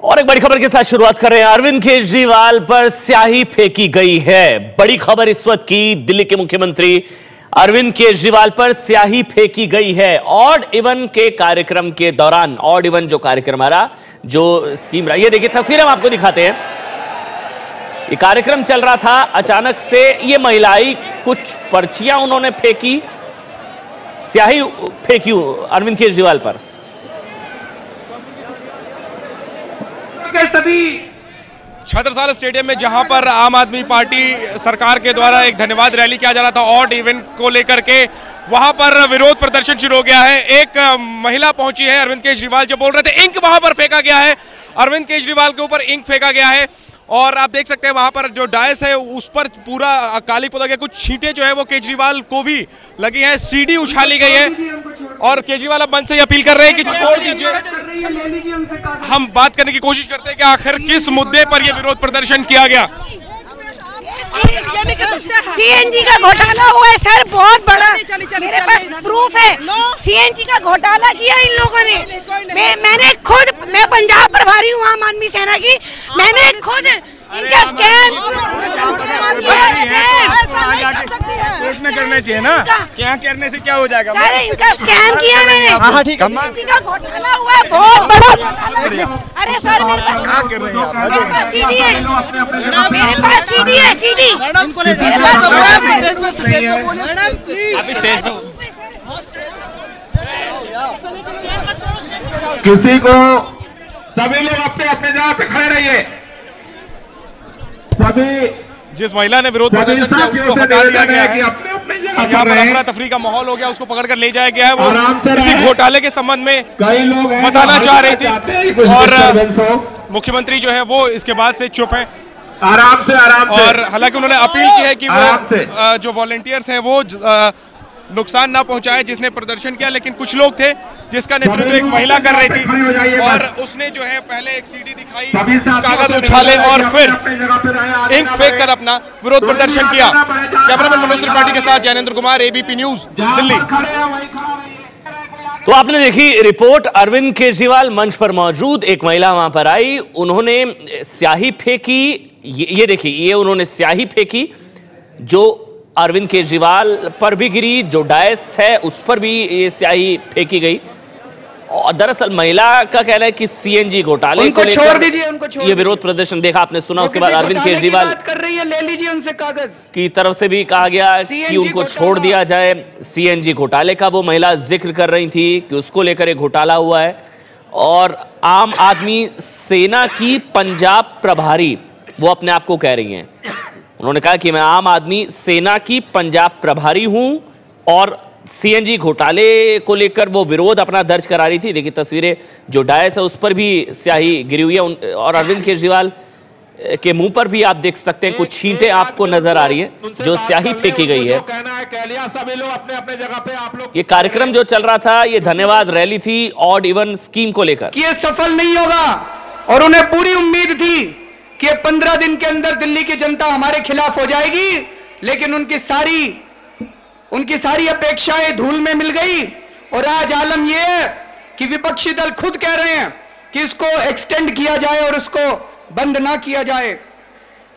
और एक बड़ी खबर के साथ शुरुआत कर रहे हैं। अरविंद केजरीवाल पर स्याही फेंकी गई है। बड़ी खबर इस वक्त की, दिल्ली के मुख्यमंत्री अरविंद केजरीवाल पर स्याही फेंकी गई है। ऑड इवन के कार्यक्रम के दौरान, ऑड इवन जो कार्यक्रम रहा, जो स्कीम रहा, ये देखिए तस्वीरें हम आपको दिखाते हैं। ये कार्यक्रम चल रहा था, अचानक से ये महिलाएं कुछ पर्चियां उन्होंने फेंकी, स्याही फेंकी अरविंद केजरीवाल पर। सभी छत्रसाल स्टेडियम में जहां पर आम आदमी पार्टी सरकार के द्वारा एक धन्यवाद रैली किया जा रहा था ऑड इवेंट को लेकर के, वहां पर विरोध प्रदर्शन शुरू हो गया है। एक महिला पहुंची है, अरविंद केजरीवाल जो बोल रहे थे, इंक वहां पर फेंका गया है, अरविंद केजरीवाल के ऊपर इंक फेंका गया है। और आप देख सकते हैं वहां पर जो डायस है उस पर पूरा काली पोता गया, कुछ छींटे जो है वो केजरीवाल को भी लगी है, सीडी उछाली गई है। और केजरीवाल अब मंच से अपील कर रहे हैं कि छोड़ दीजिए। हम बात करने की कोशिश करते हैं कि आखिर किस मुद्दे पर यह विरोध प्रदर्शन किया गया। सीएनजी का घोटाला हुआ है सर, बहुत बड़ा, मेरे पास प्रूफ है। सीएनजी का घोटाला किया इन लोगों ने। मैंने खुद, मैं पंजाब प्रभारी हूँ आम आदमी सेना की, मैंने खुद इनका स्कैम कोर्ट में करना चाहिए ना, क्या करने से क्या हो जाएगा सर, इनका स्कैम किया मैंने। हाँ ठीक है, सीएनजी का घोटाला हुआ है, बहुत बड़ा। अरे सर मेरे पास क्या कर रहे हैं आप? सीडी है, मेरे पास सीडी है, सीडी किसी को, सभी लोग अपने अपने जगह पे खड़े रहिए। सभी जिस महिला ने विरोध प्रदर्शन किया उसको हटा दिया गया है। यहाँ पर अफरा तफरी का माहौल हो गया, उसको पकड़कर ले जाया गया है। वो किसी घोटाले के संबंध में कई लोग बताना चाह रही थी और मुख्यमंत्री जो है वो इसके बाद से चुप है। आराम से और हालांकि उन्होंने अपील की है कि वो जो वॉलंटियर्स हैं वो नुकसान ना पहुंचाए जिसने प्रदर्शन किया, लेकिन कुछ लोग थे जिसका नेतृत्व एक महिला कर रही थी और उसने जो है पहले एक सीडी दिखाई, कागज उछाले और फिर इंक फेंक कर अपना विरोध प्रदर्शन किया। कैमरामैन मनोज त्रिपाठी के साथ जैनेंद्र कुमार, एबीपी न्यूज, दिल्ली। तो आपने देखी रिपोर्ट। अरविंद केजरीवाल मंच पर मौजूद, एक महिला वहां पर आई, उन्होंने स्याही फेंकी। ये देखिए, ये उन्होंने स्याही फेंकी जो अरविंद केजरीवाल पर भी गिरी, जो डायस है उस पर भी ये स्याही फेंकी गई। और दरअसल महिला का कहना है कि सीएनजी घोटाले को लेकर छोड़ दीजिए, उनको छोड़ ये विरोध प्रदर्शन देखा आपने, सुना। उसके बाद अरविंद केजरीवाल कर रही है, ले लीजिए उनसे कागज की तरफ से भी कहा गया कि उनको छोड़ दिया जाए। सीएनजी घोटाले का वो महिला जिक्र कर रही थी कि उसको लेकर एक घोटाला हुआ है। और आम आदमी सेना की पंजाब प्रभारी वो अपने आप को कह रही हैं। उन्होंने कहा कि मैं आम आदमी सेना की पंजाब प्रभारी हूं और सीएनजी घोटाले को लेकर वो विरोध अपना दर्ज करा रही थी। देखिए तस्वीरें, जो डायस है उस पर भी स्याही गिरी हुई है और अरविंद केजरीवाल के मुंह पर भी आप देख सकते हैं कुछ छींटे आपको नजर आ रही है जो स्याही फेंकी गई है। ये कार्यक्रम जो चल रहा था, ये धन्यवाद रैली थी ऑड इवन स्कीम को लेकर। ये सफल नहीं होगा और उन्हें पूरी उम्मीद थी कि 15 दिन के अंदर दिल्ली की जनता हमारे खिलाफ हो जाएगी, लेकिन उनकी सारी अपेक्षाएं धूल में मिल गई। और आज आलम यह है कि विपक्षी दल खुद कह रहे हैं कि इसको एक्सटेंड किया जाए और इसको बंद ना किया जाए।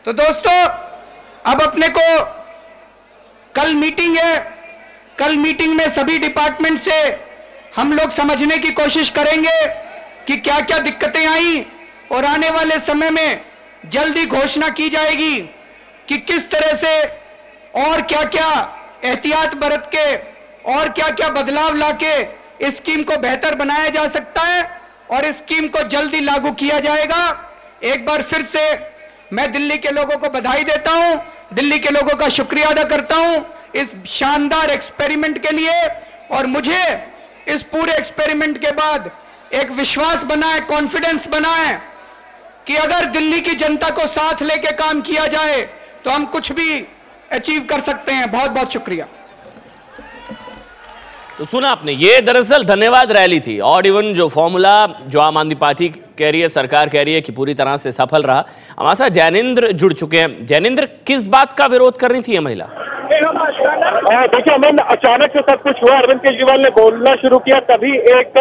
तो दोस्तों, अब अपने को कल मीटिंग है, कल मीटिंग में सभी डिपार्टमेंट से हम लोग समझने की कोशिश करेंगे कि क्या क्या दिक्कतें आई और आने वाले समय में जल्दी घोषणा की जाएगी कि किस तरह से और क्या क्या एहतियात बरत के और क्या क्या बदलाव लाके इस स्कीम को बेहतर बनाया जा सकता है और इस स्कीम को जल्दी लागू किया जाएगा। एक बार फिर से मैं दिल्ली के लोगों को बधाई देता हूं, दिल्ली के लोगों का शुक्रिया अदा करता हूं इस शानदार एक्सपेरिमेंट के लिए। और मुझे इस पूरे एक्सपेरिमेंट के बाद एक विश्वास बना है, कॉन्फिडेंस बना है कि अगर दिल्ली की जनता को साथ लेके काम किया जाए तो हम कुछ भी अचीव कर सकते हैं। बहुत बहुत शुक्रिया। तो सुना आपने, ये दरअसल धन्यवाद रैली थी। ऑड इवन जो फॉर्मूला जो आम आदमी पार्टी कह रही है, सरकार कह रही है कि पूरी तरह से सफल रहा। हमारे साथ जैनेंद्र जुड़ चुके हैं। जैनेंद्र, किस बात का विरोध कर रही थी ये महिला? देखिए अमन, अचानक से सब कुछ हुआ। अरविंद केजरीवाल ने बोलना शुरू किया, तभी एक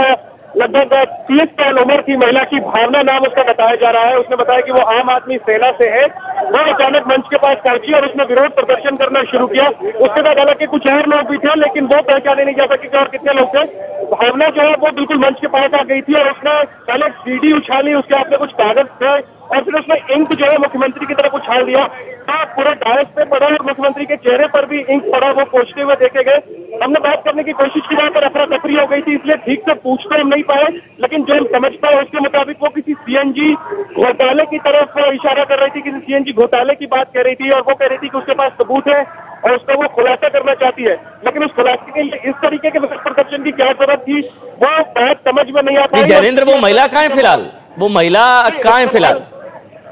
लगभग 30 साल उम्र की महिला की भावना नाम उसका बताया जा रहा है। उसने बताया कि वो आम आदमी सेना से है। वो अचानक मंच के पास पहुंची और उसने विरोध प्रदर्शन करना शुरू किया। उसके बाद हालांकि कुछ और लोग भी थे, लेकिन वो पहचाने नहीं जा सके कि और कितने लोग थे। भावना जो है वो बिल्कुल मंच के पास आ गई थी और उसने पहले सीढ़ी उछाली, उसके हाथ में कुछ कागज थे और फिर उसने इंक जो है मुख्यमंत्री की तरफ उछाल दिया। तो पूरे डायस पे पड़ा और मुख्यमंत्री के चेहरे पर भी इंक पड़ा, वो पोंछते हुए देखे गए। हमने बात करने की कोशिश की, वहां पर अफरा तफरी हो गई थी, इसलिए ठीक से पूछ तो हम नहीं पाए, लेकिन जो हम समझ पाए उसके मुताबिक वो किसी सीएनजी घोटाले की तरफ इशारा कर रही थी, किसी सीएनजी घोटाले की बात कर रही थी और वो कह रही थी कि उसके पास सबूत है और उसका वो खुलासा करना चाहती है। लेकिन उस खुलासे के लिए इस तरीके के विरोध प्रदर्शन की क्या जरूरत थी, वो बात समझ में नहीं आता। जैनेंद्र, वो महिला कहाँ है फिलहाल? वो महिला कहाँ है फिलहाल?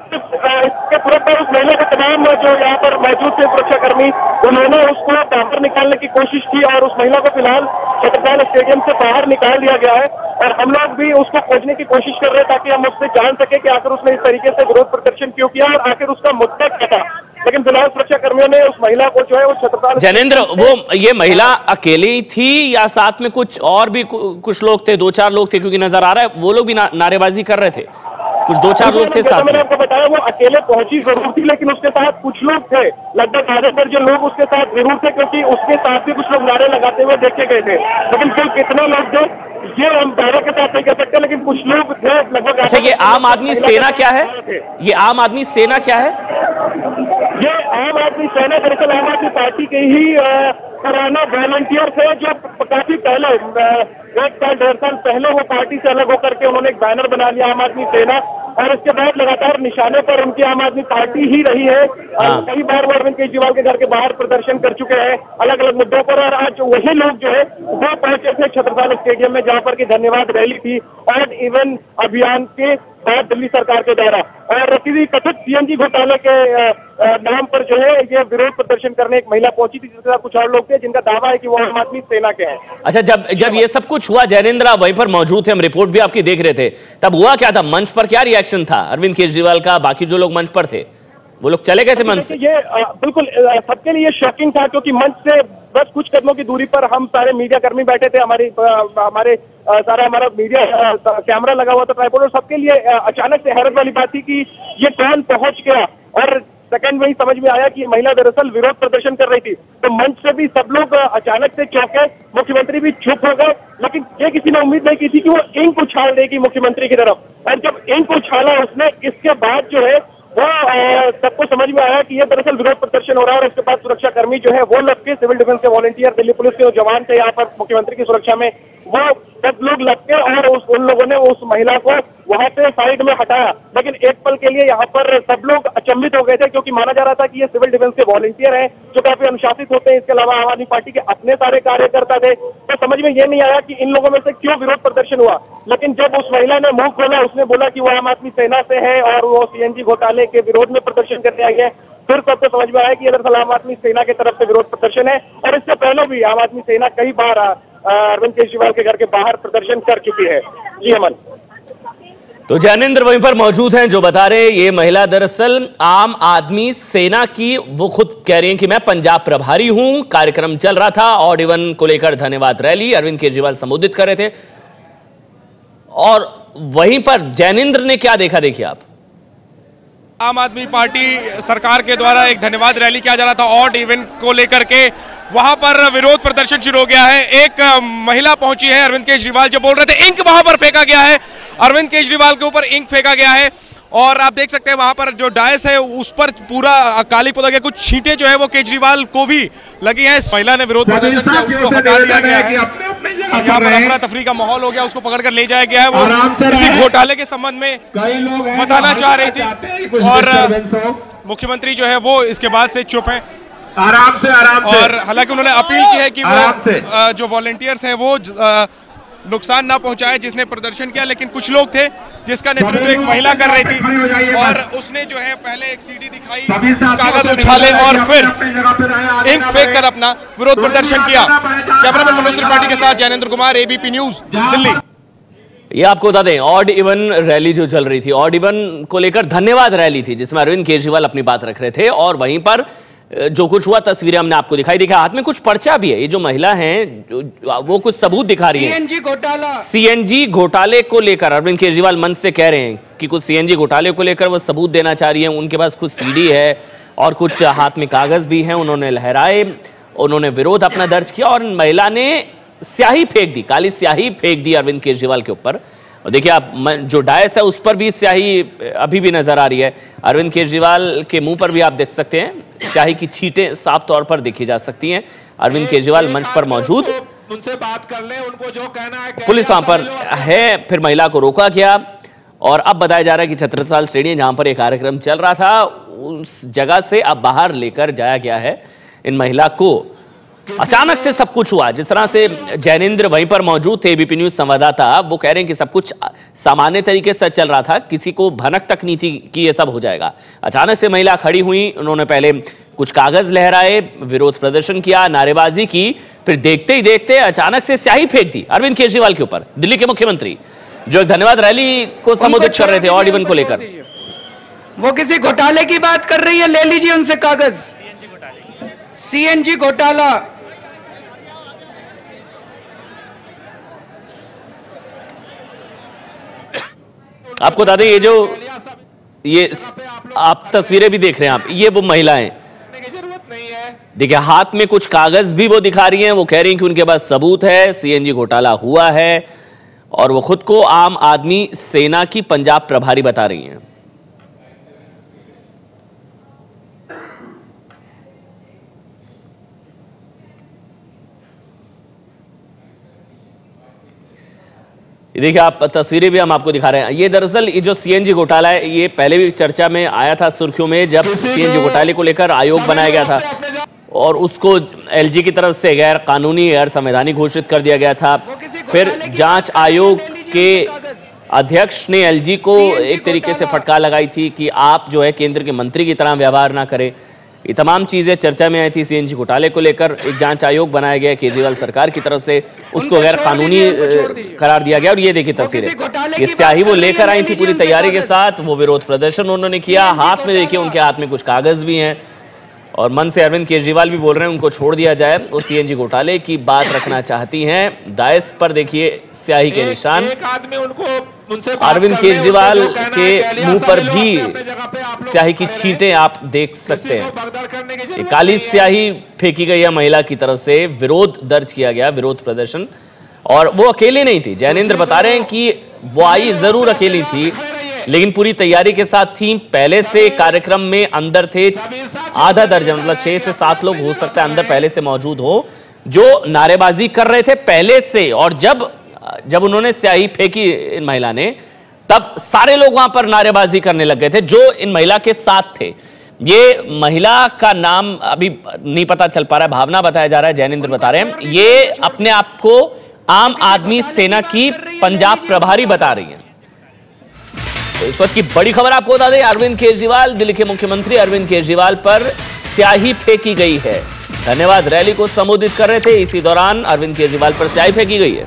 इसके पूरे पर उस महिला के तमाम जो यहाँ पर मौजूद थे सुरक्षाकर्मी, उन्होंने उसको बाहर निकालने की कोशिश की और उस महिला को फिलहाल छत्रसाल स्टेडियम से बाहर निकाल दिया गया है और हम लोग भी उसको खोजने की कोशिश कर रहे हैं ताकि हम उससे जान सके कि आखिर उसने इस तरीके से विरोध प्रदर्शन क्यों किया और आखिर उसका मुद्दा क्या था। लेकिन फिलहाल सुरक्षा कर्मियों ने उस महिला को जो है वो छत्रसाल। जैनेंद्र, वो ये महिला अकेली थी या साथ में कुछ और भी कुछ लोग थे? 2-4 लोग थे, क्योंकि नजर आ रहा है वो लोग भी नारेबाजी कर रहे थे। कुछ 2-4 लोग थे साथ में। मैंने आपको बताया वो अकेले पहुंची जरूर थी, लेकिन उसके साथ कुछ लोग थे, लगभग आधे पर जो लोग उसके साथ जरूर थे, क्योंकि उसके साथ भी कुछ लोग नारे लगाते हुए देखे गए थे। लेकिन कुल कितने लोग थे ये हम दावे के साथ नहीं कह सकते, लेकिन कुछ लोग थे लगभग। अच्छा, ये आम आदमी सेना क्या है? ये आम आदमी सेना क्या है? ये आम आदमी सेना दरअसल आम आदमी पार्टी के ही पुराना वॉलंटियर थे, जो काफी पहले 1-1.5 साल पहले वो पार्टी से अलग होकर के उन्होंने एक बैनर बना लिया आम आदमी सेना, और इसके बाद लगातार निशाने पर उनकी आम आदमी पार्टी ही रही है। कई बार वो अरविंद केजरीवाल के घर के बाहर प्रदर्शन कर चुके हैं अलग अलग मुद्दों पर, और आज वही लोग जो है वो पहुंचे थे छत्रसाल स्टेडियम में, जहां पर की धन्यवाद रैली थी ऑड इवन अभियान के बाद दिल्ली सरकार के द्वारा। और किसी कथित सीएनजी घोटाले के नाम पर जो है ये विरोध प्रदर्शन करने एक महिला पहुंची थी, जिसके साथ कुछ और लोग थे, जिनका दावा है कि वो आम आदमी सेना के हैं। अच्छा, जब ये सब कुछ हुआ, जैनेंद्र आप वहीं पर मौजूद थे, हम रिपोर्ट भी आपकी देख रहे थे, तब हुआ क्या था? मंच पर क्या रिएक्शन था अरविंद केजरीवाल का? बाकी जो लोग मंच पर थे वो लोग चले गए थे मंच से? ये बिल्कुल सबके लिए शॉकिंग था, क्योंकि मंच से बस कुछ कदमों की दूरी पर हम सारे मीडिया कर्मी बैठे थे, हमारा मीडिया कैमरा लगा हुआ था, ट्राइपॉड, और सबके लिए अचानक से हैरत वाली बात थी कि ये कौन पहुंच गया। और सेकंड में ही समझ में आया कि महिला दरअसल विरोध प्रदर्शन कर रही थी। तो मंच से भी सब लोग अचानक से चौंके, मुख्यमंत्री भी चुप हो गए, लेकिन ये किसी ने उम्मीद नहीं की थी कि वो इंक उछाल देगी मुख्यमंत्री की तरफ। और जब इंक उछाला उसने, इसके बाद जो है वो सबको समझ में आया कि ये दरअसल विरोध प्रदर्शन हो रहा है। और इसके बाद सुरक्षा कर्मी जो है वो लग के, सिविल डिफेंस के वॉलंटियर, दिल्ली पुलिस के जो जवान थे यहाँ पर मुख्यमंत्री की सुरक्षा में, वो सब लोग लग के और उन लोगों ने उस महिला को वहां से साइड में हटाया। लेकिन एक पल के लिए यहाँ पर सब लोग अचंभित हो गए थे, क्योंकि माना जा रहा था कि ये सिविल डिफेंस के वॉलंटियर हैं जो काफी अनुशासित होते हैं, इसके अलावा आम आदमी पार्टी के अपने सारे कार्यकर्ता थे। तो समझ में ये नहीं आया कि इन लोगों में से क्यों विरोध प्रदर्शन हुआ। लेकिन जब उस महिला ने मुंह खोला, उसने बोला कि वो आम आदमी सेना से है और वो सीएनजी घोटाले के विरोध में प्रदर्शन करने आई है, फिर सबको समझ में आया कि दरअसल आम आदमी सेना की तरफ से विरोध प्रदर्शन है। और इससे पहले भी आम आदमी सेना कई बार अरविंद केजरीवाल के घर के बाहर प्रदर्शन कर चुकी है। जी अमन। तो जैनेंद्र वहीं पर मौजूद हैं, जो बता रहे ये महिला दरअसल आम आदमी सेना की, वो खुद कह रही हैं कि मैं पंजाब प्रभारी हूं। कार्यक्रम चल रहा था, ऑड इवन को लेकर धन्यवाद रैली अरविंद केजरीवाल संबोधित कर रहे थे, और वहीं पर जैनेंद्र ने क्या देखा, देखिए आप। आम आदमी पार्टी सरकार के द्वारा एक धन्यवाद रैली किया जा रहा था ऑड इवेंट को लेकर के, वहां पर विरोध प्रदर्शन शुरू हो गया है। एक महिला पहुंची है, अरविंद केजरीवाल जो बोल रहे थे, इंक वहां पर फेंका गया है, अरविंद केजरीवाल के ऊपर इंक फेंका गया है, और आप देख सकते हैं वहां पर जो डायस है उस पर पूरा काली पोता गया, कुछ छींटे जो है वो केजरीवाल को भी लगी हैं। महिला ने विरोध प्रदर्शन किया, उसको हटा दिया गया है, यहाँ पर अफरा तफरी का माहौल हो गया, उसको पकड़ कर ले जाया गया है। वो किसी घोटाले के संबंध में बताना चाह रही थी, और मुख्यमंत्री जो है वो इसके बाद से चुप है। आराम से और हालांकि उन्होंने अपील की है कि वो जो वॉलंटियर्स हैं वो नुकसान ना पहुंचाए जिसने प्रदर्शन किया, लेकिन कुछ लोग थे जिसका नेतृत्व एक महिला कर रही थी, और उसने जो है पहले एक सीढ़ी दिखाई, कागज उछाले और फिर इंक फेंक कर अपना विरोध प्रदर्शन किया। कैमरामैन मनोज त्रिपाठी के साथ जैनेंद्र कुमार, एबीपी न्यूज, दिल्ली। ये आपको बता दें, ऑड इवन रैली जो चल रही थी, ऑड इवन को लेकर धन्यवाद रैली थी, जिसमें अरविंद केजरीवाल अपनी बात रख रहे थे, और वहीं पर जो कुछ हुआ तस्वीरें हमने आपको दिखाई। देखा हाथ में कुछ पर्चा भी है, ये जो महिला है वो कुछ सबूत दिखा रही है। सीएनजी घोटाला, सीएनजी घोटाले को लेकर अरविंद केजरीवाल मंच से कह रहे हैं कि कुछ सीएनजी घोटाले को लेकर वो सबूत देना चाह रही है। उनके पास कुछ सीडी है और कुछ हाथ में कागज भी हैं, उन्होंने लहराए, उन्होंने विरोध अपना दर्ज किया और महिला ने स्याही फेंक दी, काली स्याही फेंक दी अरविंद केजरीवाल के ऊपर। और देखिए आप जो डायस है उस पर भी स्याही अभी भी नजर आ रही है। अरविंद केजरीवाल के मुंह पर भी आप देख सकते हैं स्याही की छींटें साफ तौर पर देखी जा सकती हैं। अरविंद केजरीवाल मंच पर मौजूद, उनसे बात कर ले, उनको जो कहना है पुलिस वहां पर है, फिर महिला को रोका गया और अब बताया जा रहा है कि छत्रसाल स्टेडियम जहां पर एक कार्यक्रम चल रहा था उस जगह से अब बाहर लेकर जाया गया है इन महिला को। अचानक से सब कुछ हुआ, जिस तरह से जैनेंद्र वहीं पर मौजूद थे, एबीपी न्यूज संवाददाता, वो कह रहे हैं कि सब कुछ सामान्य तरीके से चल रहा था, किसी को भनक तक नहीं थी कि ये सब हो जाएगा। अचानक से महिला खड़ी हुई, उन्होंने पहले कुछ कागज लहराए, विरोध प्रदर्शन किया, नारेबाजी की, फिर देखते ही देखते अचानक से स्याही फेंक दी अरविंद केजरीवाल के ऊपर। दिल्ली के मुख्यमंत्री जो एक धन्यवाद रैली को संबोधित कर रहे थे ऑड इवन को लेकर, वो किसी घोटाले की बात कर रही है, ले लीजिए उनसे कागज। सीएनजी घोटाला, आपको बता दें ये आप तस्वीरें भी देख रहे हैं आप, ये वो महिलाएं, देखिए हाथ में कुछ कागज भी वो दिखा रही हैं, वो कह रही हैं कि उनके पास सबूत है, सीएनजी घोटाला हुआ है और वो खुद को आम आदमी सेना की पंजाब प्रभारी बता रही हैं। देखिए आप तस्वीरें भी हम आपको दिखा रहे हैं। ये दरअसल ये जो सीएनजी घोटाला है ये पहले भी चर्चा में आया था सुर्खियों में, जब सीएनजी घोटाले को लेकर आयोग बनाया गया था और उसको एलजी की तरफ से गैर कानूनी गैर संवैधानिक घोषित कर दिया गया था। फिर जांच आयोग के अध्यक्ष ने एलजी को एक तरीके से फटकार लगाई थी कि आप जो है केंद्र के मंत्री की तरह व्यवहार ना करें। ये तमाम चीजें चर्चा में आई थी। सीएनजी घोटाले को लेकर एक जांच आयोग बनाया गया केजरीवाल सरकार की तरफ से, उसको गैर कानूनी करार दिया गया। और ये देखिए तस्वीरें, ये स्याही वो लेकर आई थी पूरी तैयारी के साथ, वो विरोध प्रदर्शन उन्होंने किया, हाथ में देखिए उनके हाथ में कुछ कागज भी हैं और मन से अरविंद केजरीवाल भी बोल रहे हैं उनको छोड़ दिया जाए। वो सीएनजी घोटाले की बात रखना चाहती हैं। दायस पर देखिए स्याही के निशान, अरविंद केजरीवाल के मुंह पर भी स्याही की छींटें आप देख सकते हैं। ये काली स्याही फेंकी गई है महिला की तरफ से, विरोध दर्ज किया गया, विरोध प्रदर्शन। और वो अकेले नहीं थी, जैनेंद्र बता रहे हैं कि वो आई जरूर अकेली थी लेकिन पूरी तैयारी के साथ थी, पहले से कार्यक्रम में अंदर थे आधा दर्जन, मतलब 6 से 7 लोग हो सकता है अंदर पहले से मौजूद हो, जो नारेबाजी कर रहे थे पहले से। और जब उन्होंने स्याही फेंकी इन महिला ने, तब सारे लोग वहां पर नारेबाजी करने लग गए थे जो इन महिला के साथ थे। ये महिला का नाम अभी नहीं पता चल पा रहा है, भावना बताया जा रहा है, जैनेंद्र बता रहे हैं। ये अपने आप को आम आदमी सेना की पंजाब प्रभारी बता रही है। तो इस वक्त की बड़ी खबर आपको बता दें, अरविंद केजरीवाल, दिल्ली के मुख्यमंत्री अरविंद केजरीवाल पर स्याही फेंकी गई है। धन्यवाद रैली को संबोधित कर रहे थे, इसी दौरान अरविंद केजरीवाल पर स्याही फेंकी गई है।